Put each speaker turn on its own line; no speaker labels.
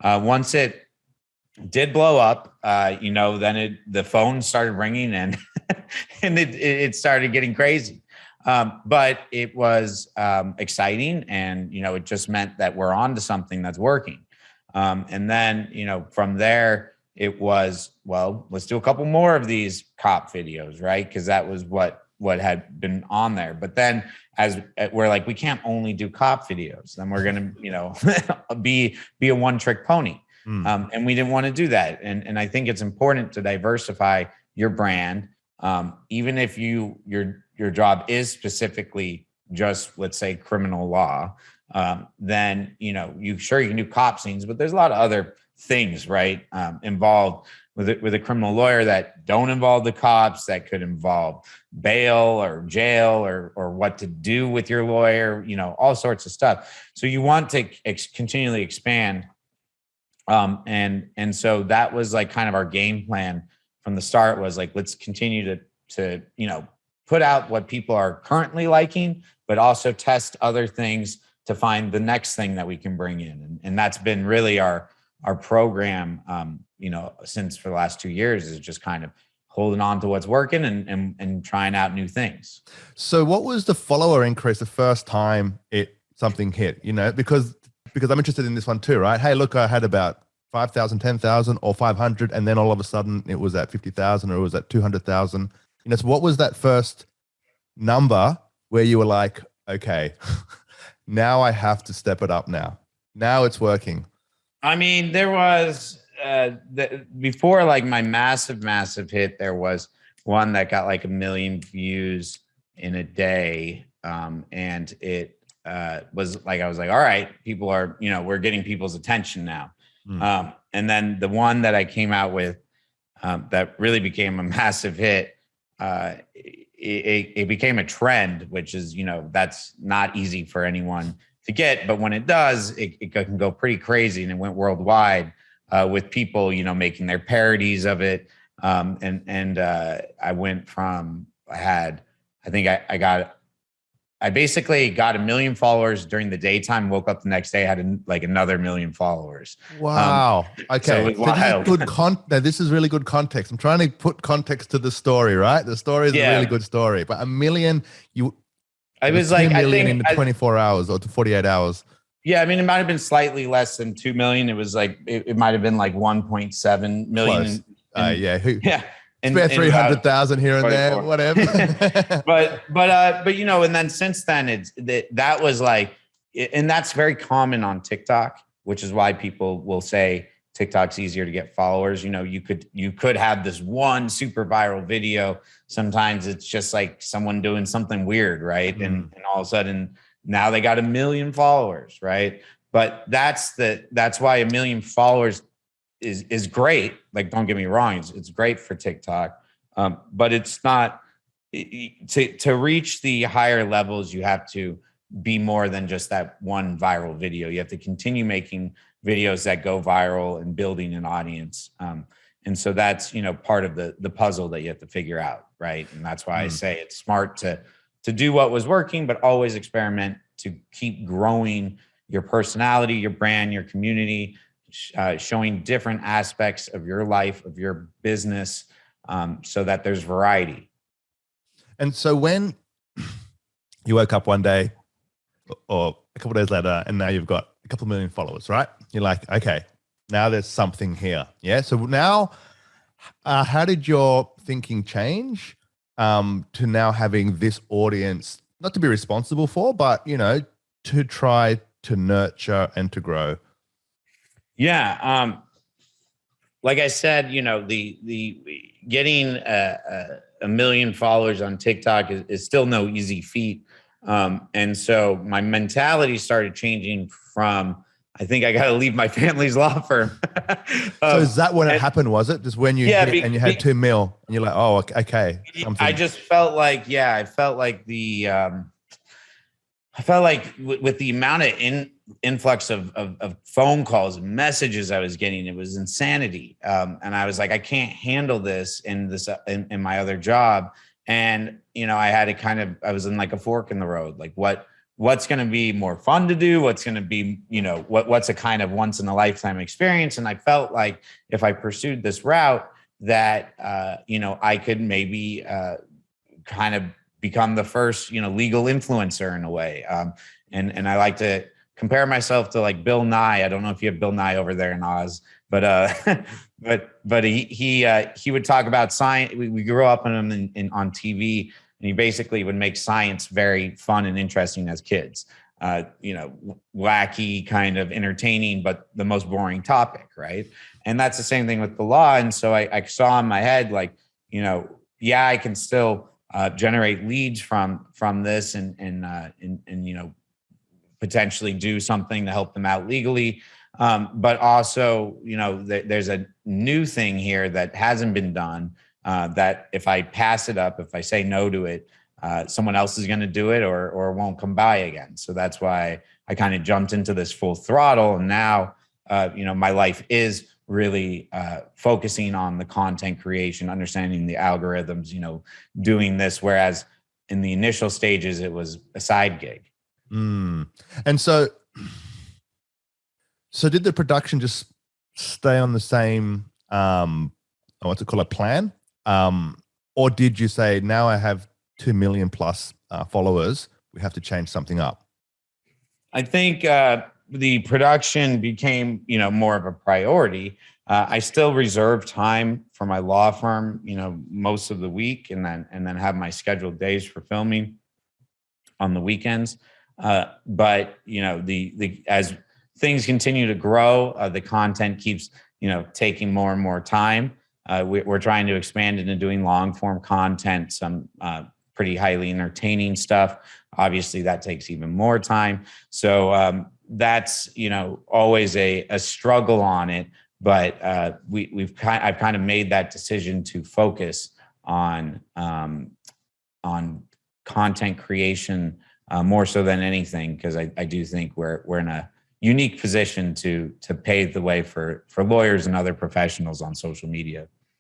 Once it did blow up, then the phone started ringing and and it started getting crazy. But it was exciting, and it just meant that we're on to something that's working. And then from there, it was, well, let's do a couple more of these cop videos, right? Because that was what had been on there. But then as we're like, we can't only do cop videos, then we're gonna be a one-trick pony. And we didn't want to do that. And I think it's important to diversify your brand. Even if your job is specifically just, let's say, criminal law, then you can do cop scenes, but there's a lot of other things, right, involved with a criminal lawyer that don't involve the cops, that could involve bail or jail or what to do with your lawyer, all sorts of stuff. So you want to continually expand. And so that was like kind of our game plan from the start, was like, let's continue to put out what people are currently liking, but also test other things to find the next thing that we can bring in. And that's been really our program, since for the last 2 years, is just kind of holding on to what's working and trying out new things.
So what was the follower increase the first time something hit, because I'm interested in this one too, right? Hey, look, I had about 5,000, 10,000 or 500. And then all of a sudden it was at 50,000 or it was at 200,000. So what was that first number where you were like, okay, now I have to step it up now. Now it's working.
I mean, there was, before like my massive hit, there was one that got like 1 million views in a day. And it was like, I was like, all right, people are, we're getting people's attention now. And then the one that I came out with that really became a massive hit, it became a trend, which is, that's not easy for anyone to get. But when it does, it can go pretty crazy. And it went worldwide with people, making their parodies of it. I went from, I basically got 1 million followers during the daytime, woke up the next day, had like another 1 million followers.
Wow. Okay.
So
this is really good context. I'm trying to put context to the story, right? The story is a really good story, but 1 million,
I was like,
2 million in 24 hours or to 48 hours.
Yeah. I mean, it might've been slightly less than 2 million. It was like, it might've been like 1.7 million.
Yeah. Spare 300,000 here and there, whatever.
And then since then, that was like, and that's very common on TikTok, which is why people will say TikTok's easier to get followers. You could have this one super viral video. Sometimes it's just like someone doing something weird, right? And all of a sudden now they got 1 million followers, right? But that's why 1 million followers is great. Like, don't get me wrong, it's great for TikTok, but it's not to reach the higher levels. You have to be more than just that one viral video. You have to continue making videos that go viral and building an audience. And so that's part of the puzzle that you have to figure out, right? And that's why I say it's smart to do what was working, but always experiment to keep growing your personality, your brand, your community. Showing different aspects of your life, of your business, so that there's variety.
And so when you woke up one day or a couple of days later and now you've got a couple of million followers, right? You're like, okay, now there's something here. Yeah. So now, how did your thinking change to now having this audience, not to be responsible for, but, to try to nurture and to grow?
Yeah. Like I said, the getting 1 million followers on TikTok is still no easy feat. And so my mentality started changing from, I think I got to leave my family's law firm.
So is that when it happened? Was it just when you hit and you had 2 mil and you're like, oh, okay.
I just felt like, I felt like with the amount of influx of phone calls and messages I was getting, it was insanity. And I was like, I can't handle this in my other job. And, I had to I was in like a fork in the road. Like, what what's going to be more fun to do, what's going to be, what's a kind of once in a lifetime experience. And I felt like if I pursued this route that, I could maybe kind of become the first, legal influencer in a way. And I like to compare myself to like Bill Nye. I don't know if you have Bill Nye over there in Oz, but but he would talk about science. We grew up on him on TV, and he basically would make science very fun and interesting as kids. Wacky, kind of entertaining, but the most boring topic, right? And that's the same thing with the law. And so I saw in my head, like, I can still generate leads from this, and potentially do something to help them out legally. But also, there's a new thing here that hasn't been done, that if I pass it up, if I say no to it, someone else is going to do it or won't come by again. So that's why I kind of jumped into this full throttle. And now, my life is really focusing on the content creation, understanding the algorithms, doing this. Whereas in the initial stages, it was a side gig.
And so did the production just stay on the same, what's it called, a plan? Or did you say, now I have 2 million plus followers, we have to change something up?
I think the production became, more of a priority. I still reserve time for my law firm, most of the week, and then have my scheduled days for filming on the weekends. But as things continue to grow, the content keeps, taking more and more time. We're trying to expand into doing long form content, some pretty highly entertaining stuff. Obviously, that takes even more time. So that's always a struggle on it. But I've kind of made that decision to focus on content creation more so than anything, because I do think we're in a unique position to pave the way for lawyers and other professionals on social media.